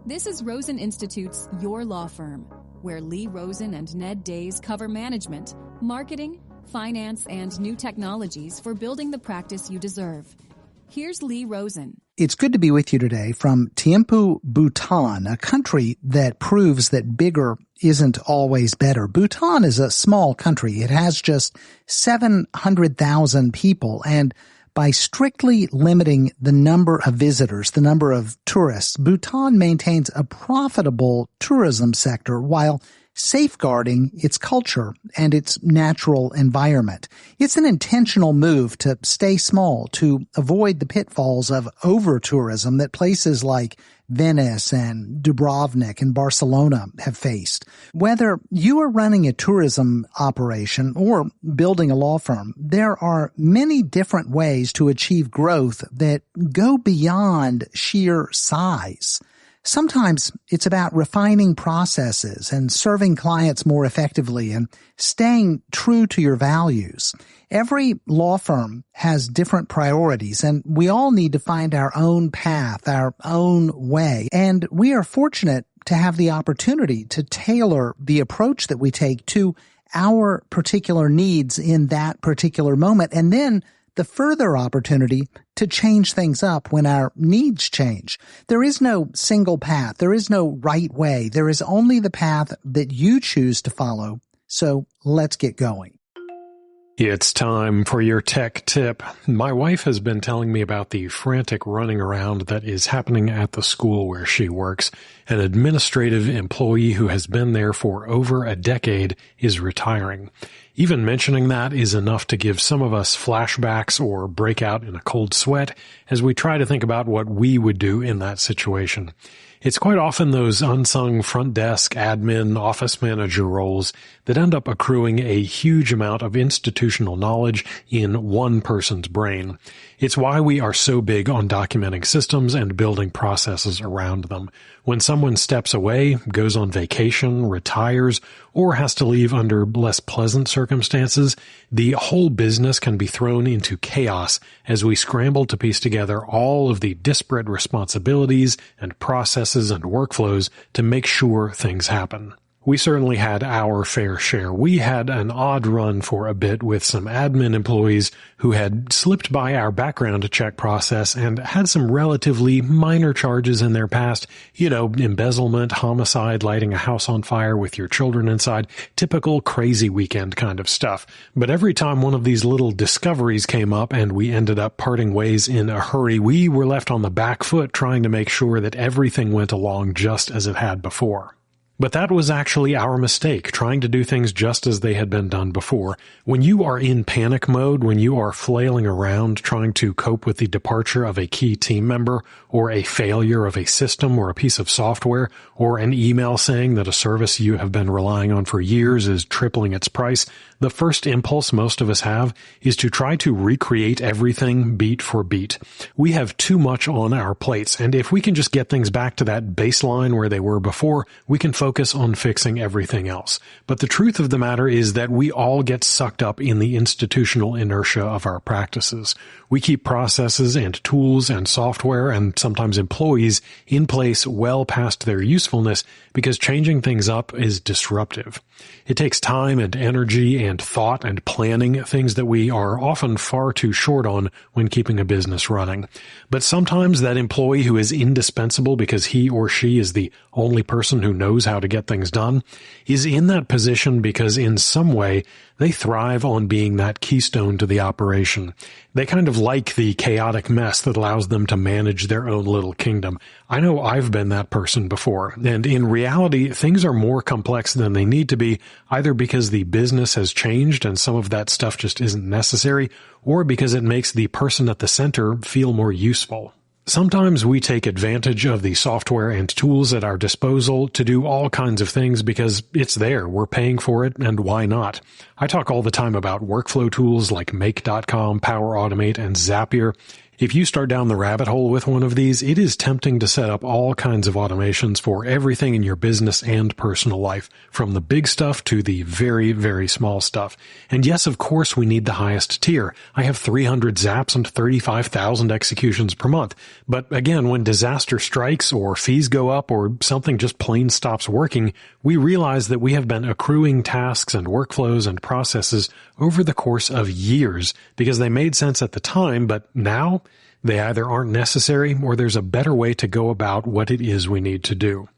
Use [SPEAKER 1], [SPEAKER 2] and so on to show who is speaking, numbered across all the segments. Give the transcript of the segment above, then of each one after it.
[SPEAKER 1] This is Rosen Institute's Your Law Firm, where Lee Rosen and Ned Days cover management, marketing, finance, and new technologies for building the practice you deserve. Here's Lee Rosen.
[SPEAKER 2] It's good to be with you today from Thimphu, Bhutan, a country that proves that bigger isn't always better. Bhutan is a small country. It has just 700,000 people, and by strictly limiting the number of visitors, the number of tourists, Bhutan maintains a profitable tourism sector while safeguarding its culture and its natural environment. It's an intentional move to stay small, to avoid the pitfalls of over-tourism that places like Venice and Dubrovnik and Barcelona have faced. Whether you are running a tourism operation or building a law firm, there are many different ways to achieve growth that go beyond sheer size. Sometimes it's about refining processes and serving clients more effectively and staying true to your values. Every law firm has different priorities, and we all need to find our own path, our own way. And we are fortunate to have the opportunity to tailor the approach that we take to our particular needs in that particular moment, and then the further opportunity to change things up when our needs change. There is no single path. There is no right way. There is only the path that you choose to follow. So let's get going.
[SPEAKER 3] It's time for your tech tip. My wife has been telling me about the frantic running around that is happening at the school where she works. An administrative employee who has been there for over a decade is retiring. Even mentioning that is enough to give some of us flashbacks or break out in a cold sweat as we try to think about what we would do in that situation. It's quite often those unsung front desk, admin, office manager roles that end up accruing a huge amount of institutional knowledge in one person's brain. It's why we are so big on documenting systems and building processes around them. When someone steps away, goes on vacation, retires, or has to leave under less pleasant circumstances, the whole business can be thrown into chaos as we scramble to piece together all of the disparate responsibilities and processes and workflows to make sure things happen. We certainly had our fair share. We had an odd run for a bit with some admin employees who had slipped by our background check process and had some relatively minor charges in their past. You know, embezzlement, homicide, lighting a house on fire with your children inside, typical crazy weekend kind of stuff. But every time one of these little discoveries came up and we ended up parting ways in a hurry, we were left on the back foot trying to make sure that everything went along just as it had before. But that was actually our mistake, trying to do things just as they had been done before. When you are in panic mode, when you are flailing around trying to cope with the departure of a key team member, or a failure of a system or a piece of software, or an email saying that a service you have been relying on for years is tripling its price, the first impulse most of us have is to try to recreate everything beat for beat. We have too much on our plates, and if we can just get things back to that baseline where they were before, we can focus on fixing everything else. But the truth of the matter is that we all get sucked up in the institutional inertia of our practices. We keep processes and tools and software and sometimes employees in place well past their usefulness because changing things up is disruptive. It takes time and energy and thought and planning, things that we are often far too short on when keeping a business running. But sometimes that employee who is indispensable because he or she is the only person who knows how to get things done is in that position because in some way they thrive on being that keystone to the operation. They kind of like the chaotic mess that allows them to manage their own little kingdom. I know I've been that person before, and in reality, things are more complex than they need to be, either because the business has changed and some of that stuff just isn't necessary, or because it makes the person at the center feel more useful. Sometimes we take advantage of the software and tools at our disposal to do all kinds of things because it's there, we're paying for it, and why not? I talk all the time about workflow tools like Make.com, Power Automate, and Zapier. If you start down the rabbit hole with one of these, it is tempting to set up all kinds of automations for everything in your business and personal life, from the big stuff to the very, very small stuff. And yes, of course, we need the highest tier. I have 300 zaps and 35,000 executions per month. But again, when disaster strikes or fees go up or something just plain stops working, we realize that we have been accruing tasks and workflows and processes over the course of years because they made sense at the time, but now they either aren't necessary or there's a better way to go about what it is we need to do.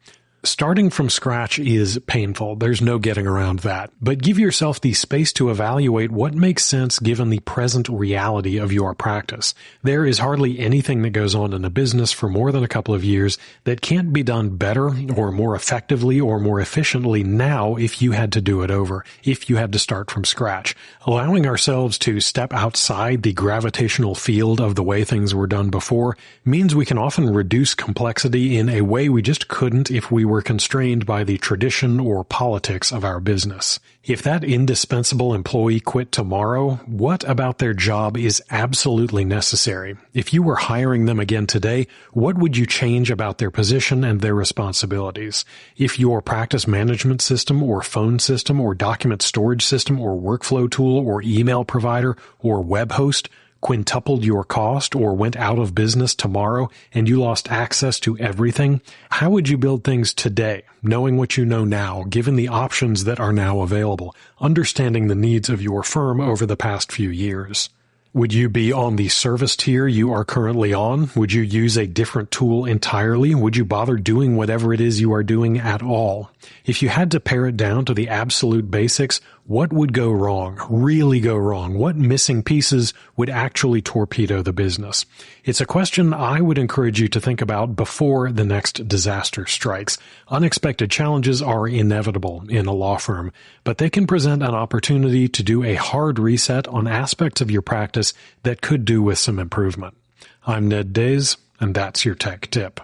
[SPEAKER 3] Starting from scratch is painful. There's no getting around that. But give yourself the space to evaluate what makes sense given the present reality of your practice. There is hardly anything that goes on in a business for more than a couple of years that can't be done better or more effectively or more efficiently now if you had to do it over, if you had to start from scratch. Allowing ourselves to step outside the gravitational field of the way things were done before means we can often reduce complexity in a way we just couldn't if we were constrained by the tradition or politics of our business. If that indispensable employee quit tomorrow, what about their job is absolutely necessary? If you were hiring them again today, what would you change about their position and their responsibilities? If your practice management system or phone system or document storage system or workflow tool or email provider or web host quintupled your cost or went out of business tomorrow and you lost access to everything, how would you build things today, knowing what you know now, given the options that are now available, understanding the needs of your firm over the past few years? Would you be on the service tier you are currently on? Would you use a different tool entirely? Would you bother doing whatever it is you are doing at all? If you had to pare it down to the absolute basics, what would go wrong, really go wrong? What missing pieces would actually torpedo the business? It's a question I would encourage you to think about before the next disaster strikes. Unexpected challenges are inevitable in a law firm, but they can present an opportunity to do a hard reset on aspects of your practice that could do with some improvement. I'm Ned Days, and that's your tech tip.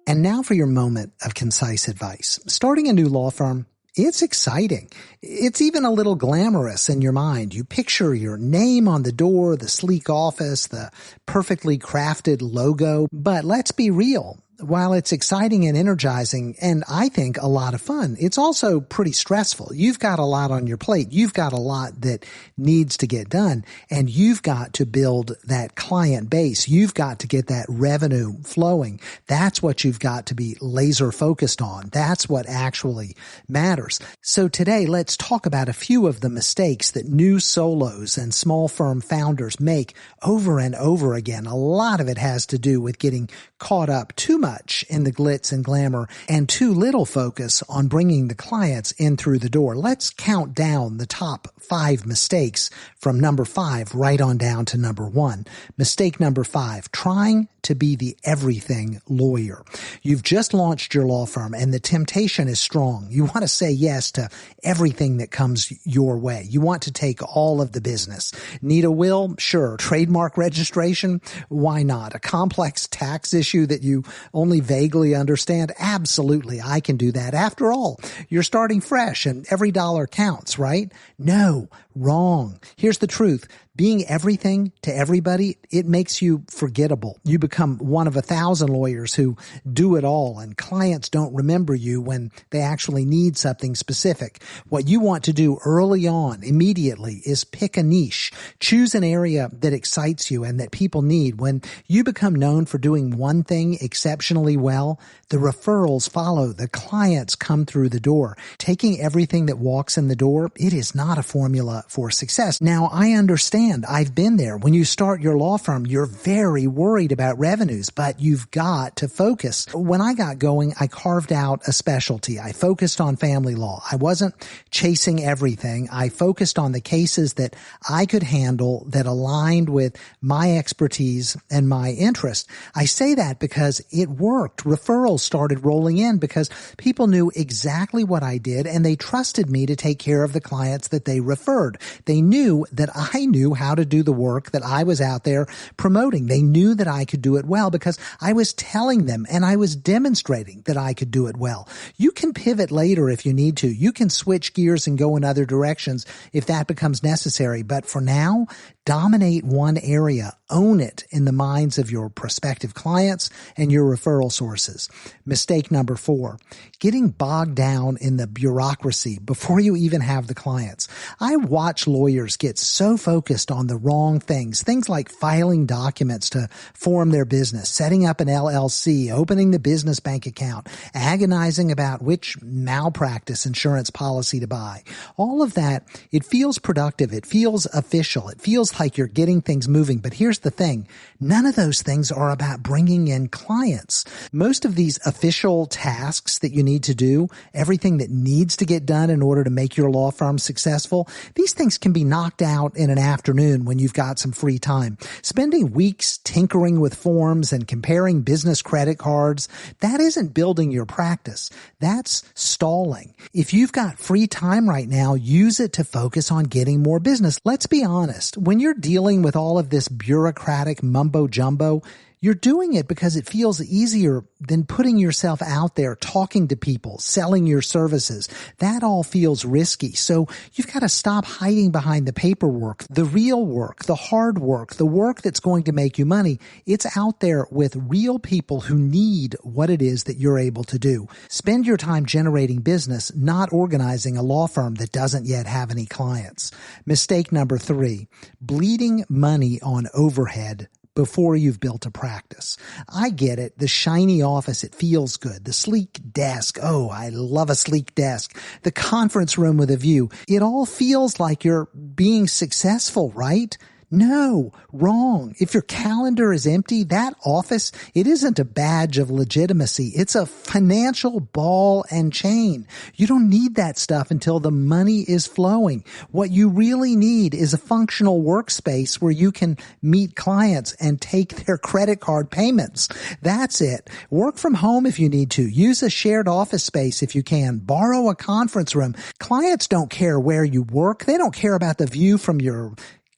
[SPEAKER 2] And now for your moment of concise advice. Starting a new law firm, it's exciting. It's even a little glamorous in your mind. You picture your name on the door, the sleek office, the perfectly crafted logo. But let's be real. While it's exciting and energizing, and I think a lot of fun, it's also pretty stressful. You've got a lot on your plate. You've got a lot that needs to get done, and you've got to build that client base. You've got to get that revenue flowing. That's what you've got to be laser focused on. That's what actually matters. So today, let's talk about a few of the mistakes that new solos and small firm founders make over and over again. A lot of it has to do with getting caught up too much in the glitz and glamour and too little focus on bringing the clients in through the door. Let's count down the top 5 mistakes from number 5 right on down to number 1. Mistake number 5, trying to be the everything lawyer. You've just launched your law firm and the temptation is strong. You want to say yes to everything that comes your way. You want to take all of the business. Need a will? Sure. Trademark registration? Why not? A complex tax issue that you only vaguely understand? Absolutely. I can do that. After all, you're starting fresh and every dollar counts, right? No, wrong. Here's the truth. Being everything to everybody, it makes you forgettable. You become one of 1,000 lawyers who do it all, and clients don't remember you when they actually need something specific. What you want to do early on, immediately, is pick a niche. Choose an area that excites you and that people need. When you become known for doing one thing exceptionally well, the referrals follow. The clients come through the door. Taking everything that walks in the door, it is not a formula for success. Now, I understand. I've been there. When you start your law firm, you're very worried about revenues, but you've got to focus. When I got going, I carved out a specialty. I focused on family law. I wasn't chasing everything. I focused on the cases that I could handle that aligned with my expertise and my interest. I say that because it worked. Referrals started rolling in because people knew exactly what I did and they trusted me to take care of the clients that they referred. They knew that I knew how to do the work that I was out there promoting. They knew that I could do it well because I was telling them and I was demonstrating that I could do it well. You can pivot later if you need to. You can switch gears and go in other directions if that becomes necessary. But for now, Dominate one area. Own it in the minds of your prospective clients and your referral sources. Mistake number 4, getting bogged down in the bureaucracy before you even have the clients. I watch lawyers get so focused on the wrong things like filing documents to form their business, setting up an LLC, opening the business bank account, agonizing about which malpractice insurance policy to buy. All of that, it feels productive. It feels official. It feels like you're getting things moving. But here's the thing. None of those things are about bringing in clients. Most of these official tasks that you need to do, everything that needs to get done in order to make your law firm successful, these things can be knocked out in an afternoon when you've got some free time. Spending weeks tinkering with forms and comparing business credit cards, that isn't building your practice. That's stalling. If you've got free time right now, use it to focus on getting more business. Let's be honest. When you're dealing with all of this bureaucratic mumbo jumbo, you're doing it because it feels easier than putting yourself out there, talking to people, selling your services. That all feels risky. So you've got to stop hiding behind the paperwork, the real work, the hard work, the work that's going to make you money. It's out there with real people who need what it is that you're able to do. Spend your time generating business, not organizing a law firm that doesn't yet have any clients. Mistake number 3, bleeding money on overhead before you've built a practice. I get it. The shiny office, it feels good. The sleek desk. Oh, I love a sleek desk. The conference room with a view. It all feels like you're being successful, right? No, wrong. If your calendar is empty, that office, it isn't a badge of legitimacy. It's a financial ball and chain. You don't need that stuff until the money is flowing. What you really need is a functional workspace where you can meet clients and take their credit card payments. That's it. Work from home if you need to. Use a shared office space if you can. Borrow a conference room. Clients don't care where you work. They don't care about the view from your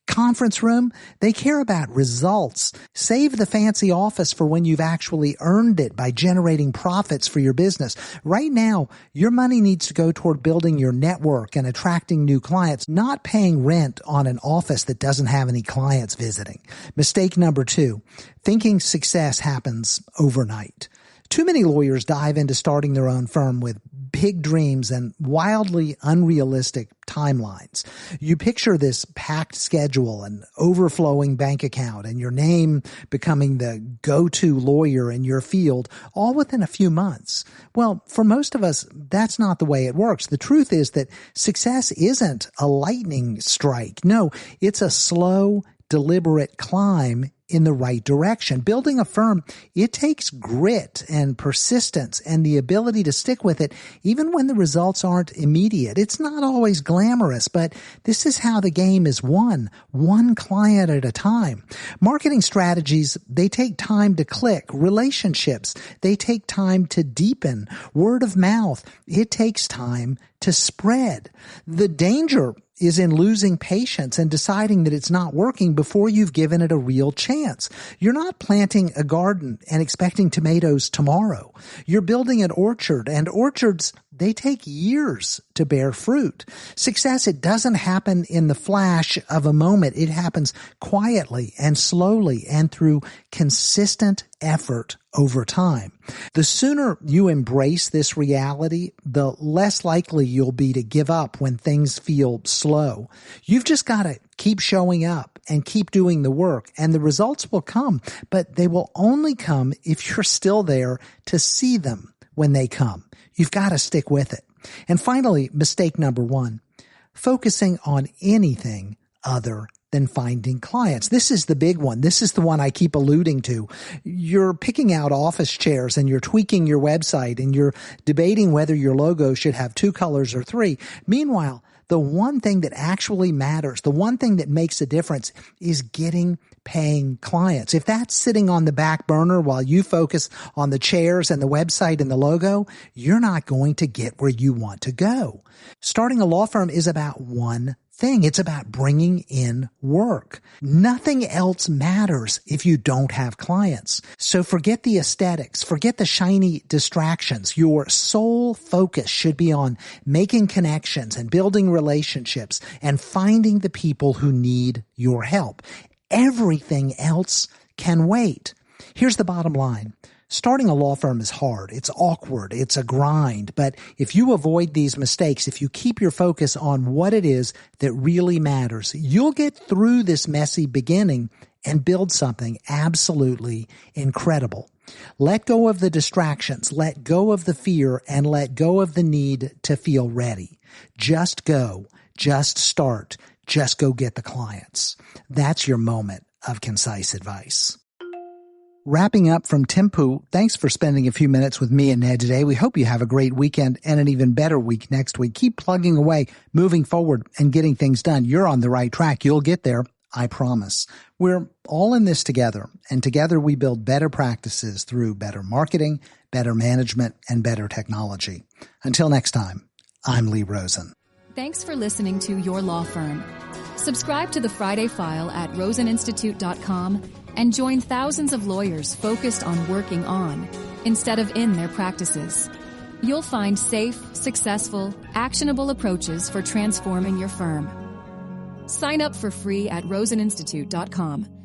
[SPEAKER 2] conference room. They care about results. Save the fancy office for when you've actually earned it by generating profits for your business. Right now, your money needs to go toward building your network and attracting new clients, not paying rent on an office that doesn't have any clients visiting. Mistake number 2, thinking success happens overnight. Too many lawyers dive into starting their own firm with big dreams and wildly unrealistic timelines. You picture this packed schedule, an overflowing bank account, and your name becoming the go-to lawyer in your field, all within a few months. Well, for most of us, that's not the way it works. The truth is that success isn't a lightning strike. No, it's a slow, deliberate climb in the right direction. Building a firm, it takes grit and persistence and the ability to stick with it even when the results aren't immediate. It's not always glamorous, but this is how the game is won, one client at a time. Marketing strategies, they take time to click. Relationships, they take time to deepen. Word of mouth, it takes time to spread. The danger is in losing patience and deciding that it's not working before you've given it a real chance. You're not planting a garden and expecting tomatoes tomorrow. You're building an orchard, and orchards, they take years to bear fruit. Success, it doesn't happen in the flash of a moment. It happens quietly and slowly and through consistent effort over time. The sooner you embrace this reality, the less likely you'll be to give up when things feel slow. You've just got to keep showing up and keep doing the work, and the results will come, but they will only come if you're still there to see them when they come. You've got to stick with it. And finally, mistake number 1, focusing on anything other than finding clients. This is the big one. This is the one I keep alluding to. You're picking out office chairs and you're tweaking your website and you're debating whether your logo should have 2 colors or 3. Meanwhile, the one thing that actually matters, the one thing that makes a difference is getting paying clients. If that's sitting on the back burner while you focus on the chairs and the website and the logo, you're not going to get where you want to go. Starting a law firm is about one thing. It's about bringing in work. Nothing else matters if you don't have clients. So forget the aesthetics, forget the shiny distractions. Your sole focus should be on making connections and building relationships and finding the people who need your help. Everything else can wait. Here's the bottom line. Starting a law firm is hard. It's awkward. It's a grind. But if you avoid these mistakes, if you keep your focus on what it is that really matters, you'll get through this messy beginning and build something absolutely incredible. Let go of the distractions, let go of the fear, and let go of the need to feel ready. Just go. Just start. Just go get the clients. That's your moment of concise advice. Wrapping up from Thimphu, thanks for spending a few minutes with me and Ned today. We hope you have a great weekend and an even better week next week. Keep plugging away, moving forward, and getting things done. You're on the right track. You'll get there. I promise. We're all in this together, and together we build better practices through better marketing, better management, and better technology. Until next time, I'm Lee Rosen.
[SPEAKER 1] Thanks for listening to Your Law Firm. Subscribe to the Friday File at roseninstitute.com and join thousands of lawyers focused on working on, instead of in their practices. You'll find safe, successful, actionable approaches for transforming your firm. Sign up for free at roseninstitute.com.